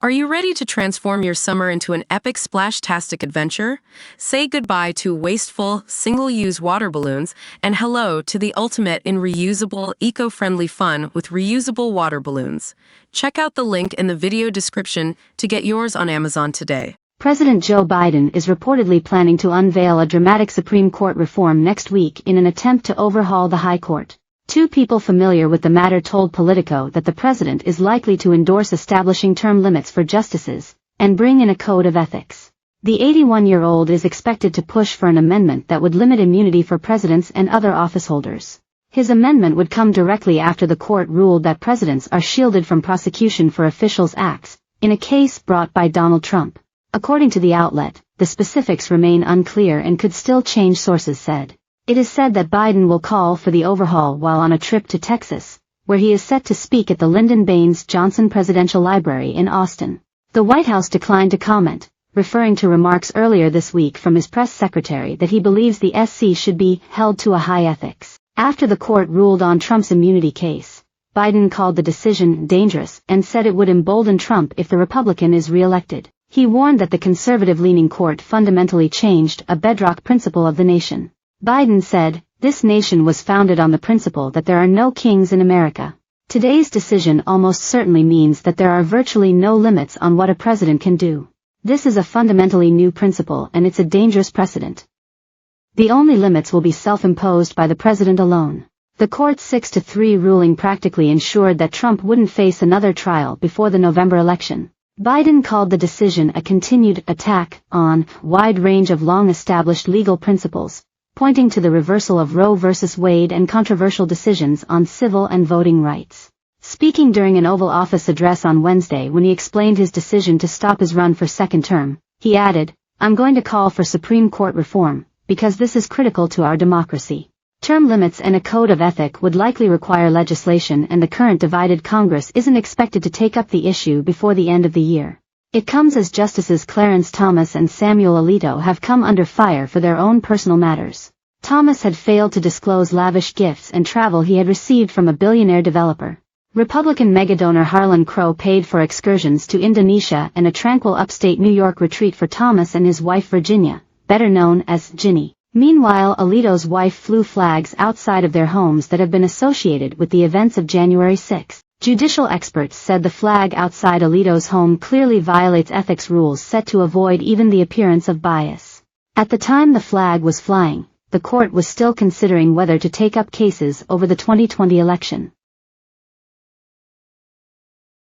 Are you ready to transform your summer into an epic splash-tastic adventure? Say goodbye to wasteful, single-use water balloons and hello to the ultimate in reusable, eco-friendly fun with reusable water balloons. Check out the link in the video description to get yours on Amazon today. President Joe Biden is reportedly planning to unveil a dramatic Supreme Court reform next week in an attempt to overhaul the High Court. Two people familiar with the matter told Politico that the president is likely to endorse establishing term limits for justices and bring in a code of ethics. The 81-year-old is expected to push for an amendment that would limit immunity for presidents and other officeholders. His amendment would come directly after the court ruled that presidents are shielded from prosecution for officials' acts, in a case brought by Donald Trump. According to the outlet, the specifics remain unclear and could still change, sources said. It is said that Biden will call for the overhaul while on a trip to Texas, where he is set to speak at the Lyndon Baines Johnson Presidential Library in Austin. The White House declined to comment, referring to remarks earlier this week from his press secretary that he believes the SC should be held to a high ethics. After the court ruled on Trump's immunity case, Biden called the decision dangerous and said it would embolden Trump if the Republican is re-elected. He warned that the conservative-leaning court fundamentally changed a bedrock principle of the nation. Biden said, "This nation was founded on the principle that there are no kings in America. Today's decision almost certainly means that there are virtually no limits on what a president can do. This is a fundamentally new principle and it's a dangerous precedent. The only limits will be self-imposed by the president alone." The court's 6-3 ruling practically ensured that Trump wouldn't face another trial before the November election. Biden called the decision a continued attack on a wide range of long-established legal principles, pointing to the reversal of Roe v. Wade and controversial decisions on civil and voting rights. Speaking during an Oval Office address on Wednesday when he explained his decision to stop his run for second term, he added, "I'm going to call for Supreme Court reform, because this is critical to our democracy. Term limits and a code of ethic would likely require legislation, and the current divided Congress isn't expected to take up the issue before the end of the year. It comes as Justices Clarence Thomas and Samuel Alito have come under fire for their own personal matters. Thomas had failed to disclose lavish gifts and travel he had received from a billionaire developer. Republican megadonor Harlan Crow paid for excursions to Indonesia and a tranquil upstate New York retreat for Thomas and his wife Virginia, better known as Ginny. Meanwhile, Alito's wife flew flags outside of their homes that have been associated with the events of January 6. Judicial experts said the flag outside Alito's home clearly violates ethics rules set to avoid even the appearance of bias. At the time the flag was flying, the court was still considering whether to take up cases over the 2020 election.